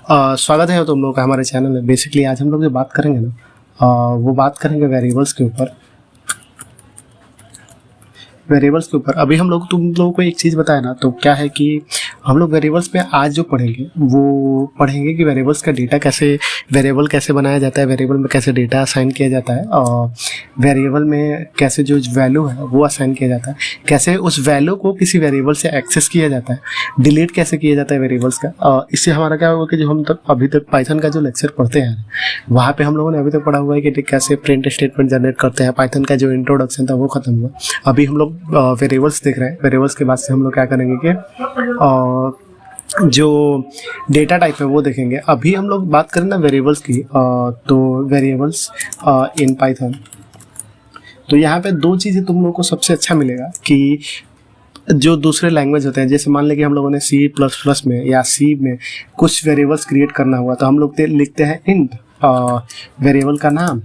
स्वागत है तुम लोग का हमारे चैनल में। बेसिकली आज हम लोग जो बात करेंगे ना, वो बात करेंगे वेरिएबल्स के ऊपर। अभी हम लोग तुम लोगों को एक चीज़ बताया ना, तो क्या है कि हम लोग वेरिएबल्स पे आज जो पढ़ेंगे वो पढ़ेंगे कि वेरिएबल्स का डेटा वेरिएबल कैसे बनाया जाता है, वेरिएबल में कैसे डेटा असाइन किया जाता है, और वेरिएबल में कैसे जो वैल्यू है वो असाइन किया जाता है, कैसे उस वैल्यू को किसी वेरिएबल से एक्सेस किया जाता है, डिलीट कैसे किया जाता है वेरिएबल्स का। इससे हमारा क्या होगा कि जो हम अभी तक पाइथन का जो लेक्चर पढ़ते हैं वहाँ पे हम लोगों ने अभी तक पढ़ा हुआ है कि कैसे प्रिंट स्टेटमेंट जनरेट करते हैं। पाइथन का जो इंट्रोडक्शन था वो खत्म हुआ। अभी हम लोग वेरिएबल्स देख रहे हैं। वेरिएबल्स के बाद से हम लोग क्या करेंगे कि जो डेटा टाइप है वो देखेंगे। अभी हम लोग बात करें ना वेरिएबल्स की, तो वेरिएबल्स इन पाइथन, तो यहाँ पे दो चीज़ें तुम लोगों को सबसे अच्छा मिलेगा कि जो दूसरे लैंग्वेज होते हैं, जैसे मान लें कि हम लोगों ने C++ में या C में कुछ वेरिएबल्स क्रिएट करना हुआ, तो हम लोग लिखते हैं इंट वेरिएबल का नाम,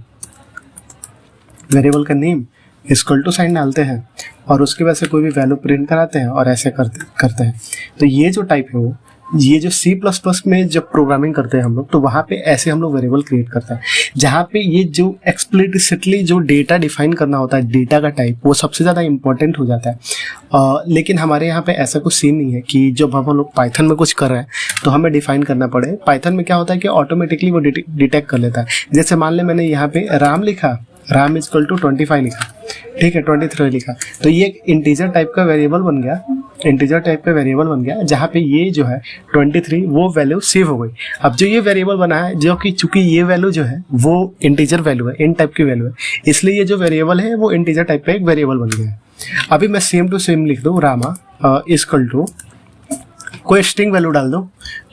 वेरिएबल का नेम इक्वल टू साइन डालते हैं और उसके वजह से कोई भी वैल्यू प्रिंट कराते हैं और ऐसे करते हैं। तो ये जो टाइप है वो, ये जो C++ में जब प्रोग्रामिंग करते हैं हम लोग, तो वहाँ पे ऐसे हम लोग वेरिएबल क्रिएट करते हैं, जहाँ पे ये जो एक्सप्लिसिटली जो डेटा डिफाइन करना होता है, डेटा का टाइप, वो सबसे ज़्यादा इंपॉर्टेंट हो जाता है। लेकिन हमारे यहाँ पे ऐसा कुछ सीन नहीं है कि जब हम लोग पाइथन में कुछ कर रहे हैं तो हमें डिफाइन करना पड़े। पाइथन में क्या होता है कि ऑटोमेटिकली वो डिटेक्ट कर लेता है। जैसे मान लें मैंने यहाँ पे राम लिखा, राम इक्वल टू 25 लिखा, ठीक है, 23 लिखा, तो ये एक इंटीजर टाइप का वेरिएबल बन गया, इंटीजर टाइप का वेरिएबल बन गया, जहाँ पे ये जो है 23 वो वैल्यू सेव हो गई। अब जो ये वेरिएबल बना है, जो कि चूंकि ये वैल्यू जो है वो इंटीजर वैल्यू है, इन टाइप की वैल्यू है, इसलिए ये जो वेरिएबल है वो इंटीजर टाइप का एक वेरिएबल बन गया है। अभी मैं सेम टू सेम लिख दूँ, रामा इक्वल टू कोई स्ट्रिंग वैल्यू डाल दो,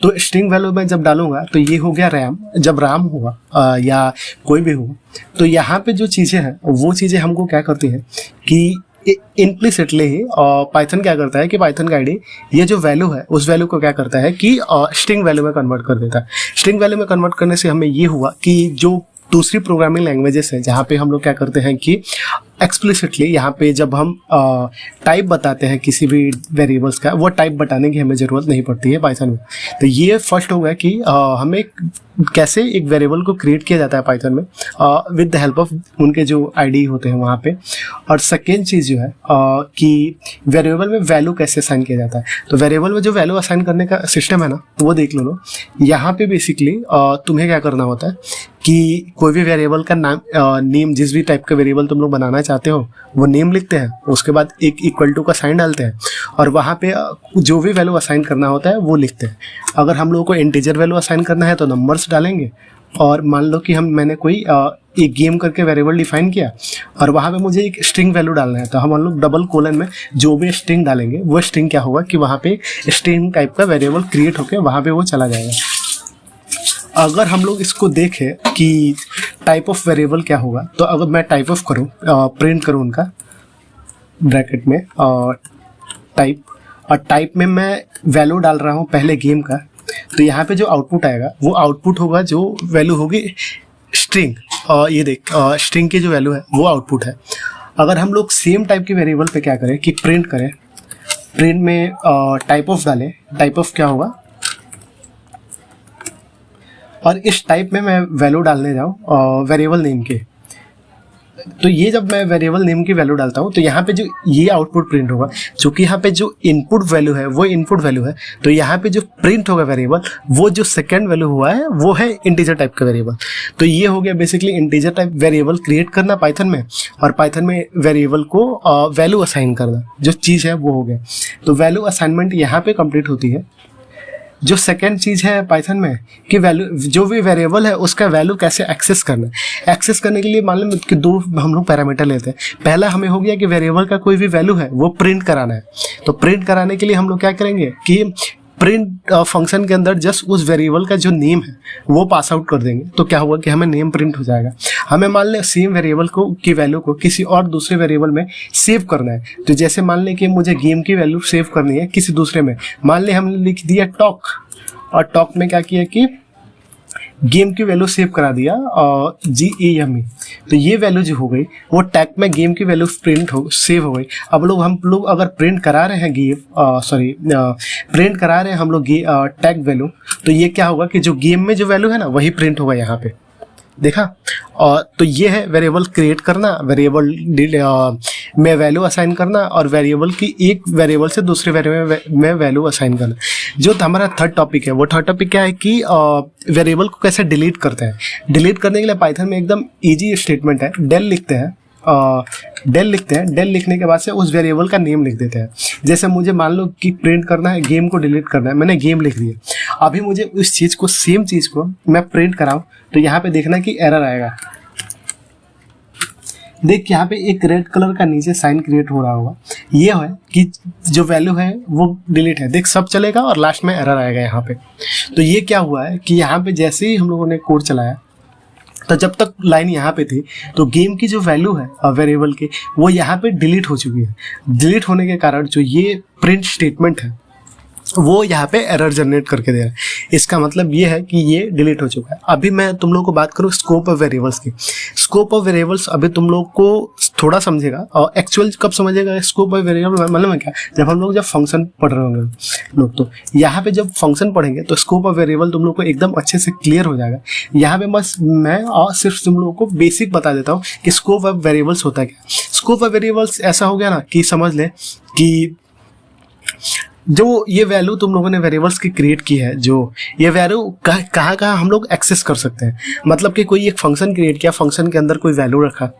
तो स्ट्रिंग वैल्यू में जब डालूंगा तो ये हो गया रैम। जब राम हुआ या कोई भी हो, तो यहाँ पे जो चीज़ें हैं वो चीज़ें हमको क्या करती हैं कि इम्प्लिसिटली ही पाइथन क्या करता है कि पाइथन का आईडी ये जो वैल्यू है उस वैल्यू को क्या करता है कि स्ट्रिंग वैल्यू में कन्वर्ट कर देता है। स्ट्रिंग वैल्यू में कन्वर्ट करने से हमें ये हुआ कि जो दूसरी प्रोग्रामिंग लैंग्वेजेस है जहाँ पे हम लोग क्या करते हैं कि एक्सप्लिसिटली यहाँ पे जब हम टाइप बताते हैं किसी भी वेरिएबल्स का, वो टाइप बताने की हमें ज़रूरत नहीं पड़ती है पाइथन में। तो ये फर्स्ट होगा कि हमें कैसे एक वेरिएबल को क्रिएट किया जाता है पाइथन में विद द हेल्प ऑफ उनके जो आईडी होते हैं वहाँ पे। और सेकेंड चीज़ जो है कि वेरिएबल में वैल्यू कैसे असाइन किया जाता है। तो वेरिएबल में जो वैल्यू असाइन करने का सिस्टम है ना, वो देख लो। यहाँ पे बेसिकली तुम्हें क्या करना होता है कि कोई भी वेरिएबल का नाम, नेम, जिस भी टाइप का वेरिएबल तुम लोग बनाना चाहते हो वो नेम लिखते हैं, उसके बाद एक इक्वल टू का साइन डालते हैं और वहाँ पे जो भी वैल्यू असाइन करना होता है वो लिखते हैं। अगर हम लोगों को इंटीजर वैल्यू असाइन करना है तो नंबर्स डालेंगे, और मान लो कि मैंने कोई एक गेम करके वेरिएबल डिफाइन किया और वहाँ पे मुझे एक स्ट्रिंग वैल्यू डालना है, तो हम लोग डबल कोलन में जो भी स्ट्रिंग डालेंगे वो स्ट्रिंग क्या होगा कि वहाँ पे स्ट्रिंग टाइप का वेरिएबल क्रिएट होकर वहाँ पे वो चला जाएगा। अगर हम लोग इसको देखें कि टाइप ऑफ वेरिएबल क्या होगा, तो अगर मैं टाइप ऑफ करूँ, प्रिंट करूँ उनका ब्रैकेट में टाइप, और टाइप में मैं वैल्यू डाल रहा हूँ पहले गेम का, तो यहाँ पे जो आउटपुट आएगा वो आउटपुट होगा, जो वैल्यू होगी स्ट्रिंग, ये देख स्ट्रिंग की जो वैल्यू है वो आउटपुट है। अगर हम लोग सेम टाइप के वेरिएबल पे क्या करें कि प्रिंट करें, प्रिंट में टाइप ऑफ डालें, टाइप ऑफ क्या होगा, और इस टाइप में मैं वैल्यू डालने जाऊँ वेरिएबल नेम के, तो ये जब मैं वेरिएबल नेम की वैल्यू डालता हूँ तो यहाँ पे जो ये आउटपुट प्रिंट होगा, क्योंकि यहाँ पे जो इनपुट वैल्यू है वो इनपुट वैल्यू है, तो यहाँ पे जो प्रिंट होगा वेरिएबल, वो जो सेकंड वैल्यू हुआ है वो है इंटीजर टाइप का वेरिएबल। तो ये हो गया basically integer type variable create करना पाइथन में, और पाइथन में वेरिएबल को वैल्यू असाइन करना, जो चीज़ है वो हो गया। तो वैल्यू असाइनमेंट यहाँ पे कंप्लीट होती है। जो सेकेंड चीज़ है पाइथन में कि वैल्यू, जो भी वेरिएबल है उसका वैल्यू कैसे एक्सेस करना है। एक्सेस करने के लिए मान लो कि दो हम लोग पैरामीटर लेते हैं। पहला हमें हो गया कि वेरिएबल का कोई भी वैल्यू है वो प्रिंट कराना है, तो प्रिंट कराने के लिए हम लोग क्या करेंगे कि प्रिंट फंक्शन के अंदर जस्ट उस वेरिएबल का जो नेम है वो पास आउट कर देंगे, तो क्या होगा कि हमें नेम प्रिंट हो जाएगा। हमें मान लें सेम वेरिएबल को की वैल्यू को किसी और दूसरे वेरिएबल में सेव करना है, तो जैसे मान लें कि मुझे गेम की वैल्यू सेव करनी है किसी दूसरे में, मान लें हमने लिख दिया टॉक, और टॉक में क्या किया कि गेम की वैल्यू सेव करा दिया GAME, तो ये वैल्यू जो हो गई वो टैग में गेम की वैल्यू सेव हो गई। अब हम लोग अगर प्रिंट करा रहे हैं प्रिंट करा रहे हैं हम लोग टैग वैल्यू, तो ये क्या होगा कि जो गेम में जो वैल्यू है ना वही प्रिंट होगा यहाँ पे, देखा। और तो ये है वेरिएबल क्रिएट करना, वेरिएबल में वैल्यू असाइन करना, और वेरिएबल की एक वेरिएबल से दूसरे वेरिएबल में वैल्यू असाइन करना। जो हमारा थर्ड टॉपिक है, वो थर्ड टॉपिक क्या है कि वेरिएबल को कैसे डिलीट करते हैं। डिलीट करने के लिए पाइथन में एकदम इजी स्टेटमेंट है, डेल लिखते हैं, डेल लिखने के बाद से उस वेरिएबल का नेम लिख देते हैं। जैसे मुझे मान लो कि प्रिंट करना है, गेम को डिलीट करना है, मैंने गेम लिख दिया। अभी मुझे उस चीज़ को, सेम चीज़ को मैं प्रिंट कराऊं तो यहाँ पे देखना कि एरर आएगा। देख यहाँ पे एक रेड कलर का नीचे साइन क्रिएट हो रहा होगा, ये है कि जो वैल्यू है वो डिलीट है। देख सब चलेगा और लास्ट में एरर आएगा यहाँ पे। तो ये क्या हुआ है कि यहाँ पे जैसे ही हम लोगों ने कोड चलाया, तो जब तक लाइन यहाँ पे थी तो गेम की जो वैल्यू है वेरिएबल की वो यहाँ पे डिलीट हो चुकी है। डिलीट होने के कारण जो ये प्रिंट स्टेटमेंट है वो यहाँ पे एरर जनरेट करके दे रहा है। इसका मतलब ये है कि ये डिलीट हो चुका है। अभी मैं तुम लोग को बात करूँ स्कोप ऑफ वेरिएबल्स की। स्कोप ऑफ वेरिएबल्स अभी तुम लोग को थोड़ा समझेगा, और एक्चुअल कब समझेगा स्कोप ऑफ वेरिएबल मतलब क्या, जब फंक्शन पढ़ रहे होंगे लोग। तो यहाँ पे जब फंक्शन पढ़ेंगे तो स्कोप ऑफ वेरिएबल तुम लोग को एकदम अच्छे से क्लियर हो जाएगा। यहाँ पे बस मैं और सिर्फ तुम लोगों को बेसिक बता देता हूँ कि स्कोप ऑफ वेरिएबल्स होता है क्या। स्कोप ऑफ वेरिएबल्स ऐसा हो गया ना कि समझ ले कि जो ये वैल्यू तुम लोगों ने वेरिएबल्स की क्रिएट की है, जो ये वैल्यू कहाँ हम लोग एक्सेस कर सकते हैं। मतलब कि कोई एक फंक्शन क्रिएट किया, फंक्शन के अंदर कोई वैल्यू रखा,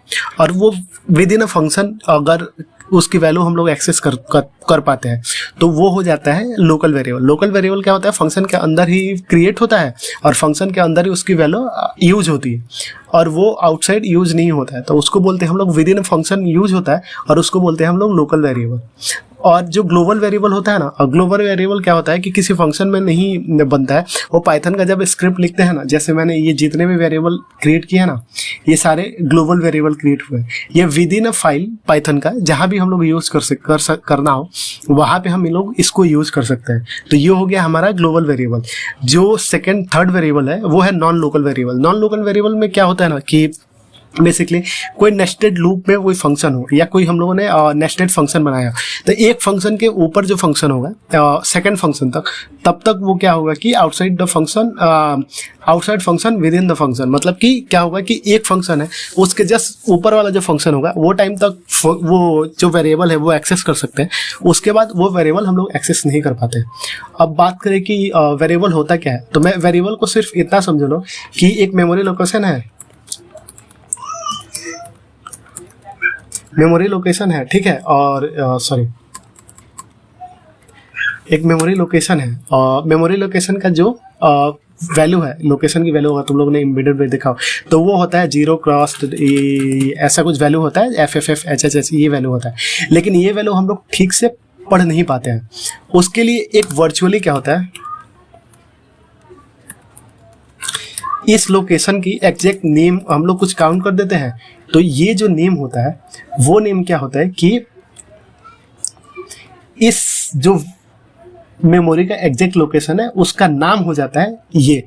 और वो विद इन अ फंक्शन अगर उसकी वैल्यू हम लोग एक्सेस कर पाते हैं तो वो हो जाता है लोकल वेरिएबल। लोकल वेरिएबल क्या होता है, फंक्शन के अंदर ही क्रिएट होता है और फंक्शन के अंदर ही उसकी वैल्यू यूज होती है, और वो आउटसाइड यूज नहीं होता है। तो उसको बोलते हैं हम लोग with in a function use होता है, और उसको बोलते हैं हम लोग लोकल वेरिएबल। और जो ग्लोबल वेरिएबल होता है ना, ग्लोबल वेरिएबल क्या होता है कि किसी फंक्शन में नहीं बनता है। वो पाइथन का जब स्क्रिप्ट लिखते हैं ना, जैसे मैंने ये जितने भी वेरिएबल क्रिएट किए ना, ये सारे ग्लोबल वेरिएबल क्रिएट हुए। ये with in a file Python का जहाँ भी हम लोग यूज करना हो वहाँ पे हम लोग इसको यूज कर सकते हैं। तो ये हो गया हमारा ग्लोबल वेरिएबल। जो सेकेंड थर्ड वेरिएबल है वो है non local variable. Non local variable में क्या होता है ना कि बेसिकली कोई नेस्टेड लूप में कोई फंक्शन हो, या कोई हम लोगों ने नेस्टेड फंक्शन बनाया, तो एक फंक्शन के ऊपर जो फंक्शन होगा सेकंड फंक्शन तक, तब तक वो क्या होगा कि outside function with in the function. मतलब कि क्या होगा कि एक फंक्शन है, उसके जस्ट ऊपर वाला जो फंक्शन होगा वो टाइम तक वो जो वेरिएबल है वो एक्सेस कर सकते हैं। उसके बाद वो वेरिएबल हम लोग एक्सेस नहीं कर पाते। अब बात करें कि वेरिएबल होता क्या है, तो मैं वेरिएबल को सिर्फ इतना समझ लो कि एक मेमोरी लोकेशन है, ठीक है, और एक मेमोरी लोकेशन है, और मेमोरी लोकेशन का जो वैल्यू है, लोकेशन की वैल्यू होगा, तुम लोगों ने एम्बेडेड में देखा हो, तो वो होता है 0 ऐसा कुछ वैल्यू होता है, FFF HHH ये वैल्यू होता है। लेकिन ये वैल्यू हम लोग ठीक से पढ़ नहीं पाते हैं। उसके लिए एक वर्चुअली क्या होता है, इस लोकेशन की एग्जैक्ट नेम हम लोग कुछ काउंट कर देते हैं। तो ये जो नेम होता है वो नेम क्या होता है कि इस जो मेमोरी का एग्जैक्ट लोकेशन है उसका नाम हो जाता है ये।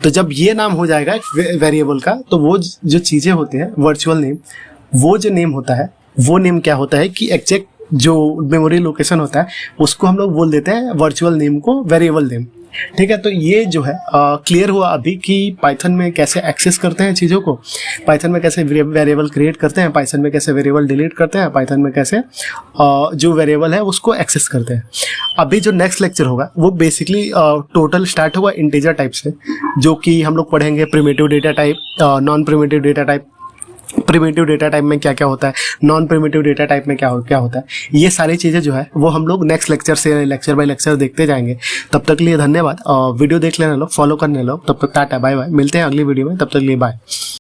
तो जब ये नाम हो जाएगा वेरिएबल का, तो वो जो चीज़ें होती हैं वर्चुअल नेम, वो जो नेम होता है वो नेम क्या होता है कि एग्जैक्ट जो मेमोरी लोकेशन होता है उसको हम लोग बोल देते हैं वर्चुअल नेम को वेरिएबल नेम। ठीक है, तो ये जो है क्लियर हुआ अभी कि पाइथन में कैसे एक्सेस करते हैं चीज़ों को, पाइथन में कैसे वेरिएबल क्रिएट करते हैं, पाइथन में कैसे वेरिएबल डिलीट करते हैं, पाइथन में कैसे जो वेरिएबल है उसको एक्सेस करते हैं। अभी जो नेक्स्ट लेक्चर होगा वो बेसिकली टोटल स्टार्ट होगा इंटीजर टाइप से, जो कि हम लोग पढ़ेंगे primitive data type, non primitive data type, primitive data type में क्या क्या होता है, नॉन प्रिमिटिव डेटा टाइप में क्या होता है। ये सारी चीज़ें जो है वो हम लोग नेक्स्ट लेक्चर से लेक्चर बाय लेक्चर देखते जाएंगे। तब तक के लिए धन्यवाद। वीडियो देख लेना लो, फॉलो करने लो। तब तक टाटा बाय बाय, मिलते हैं अगली वीडियो में, तब तक के लिए बाय।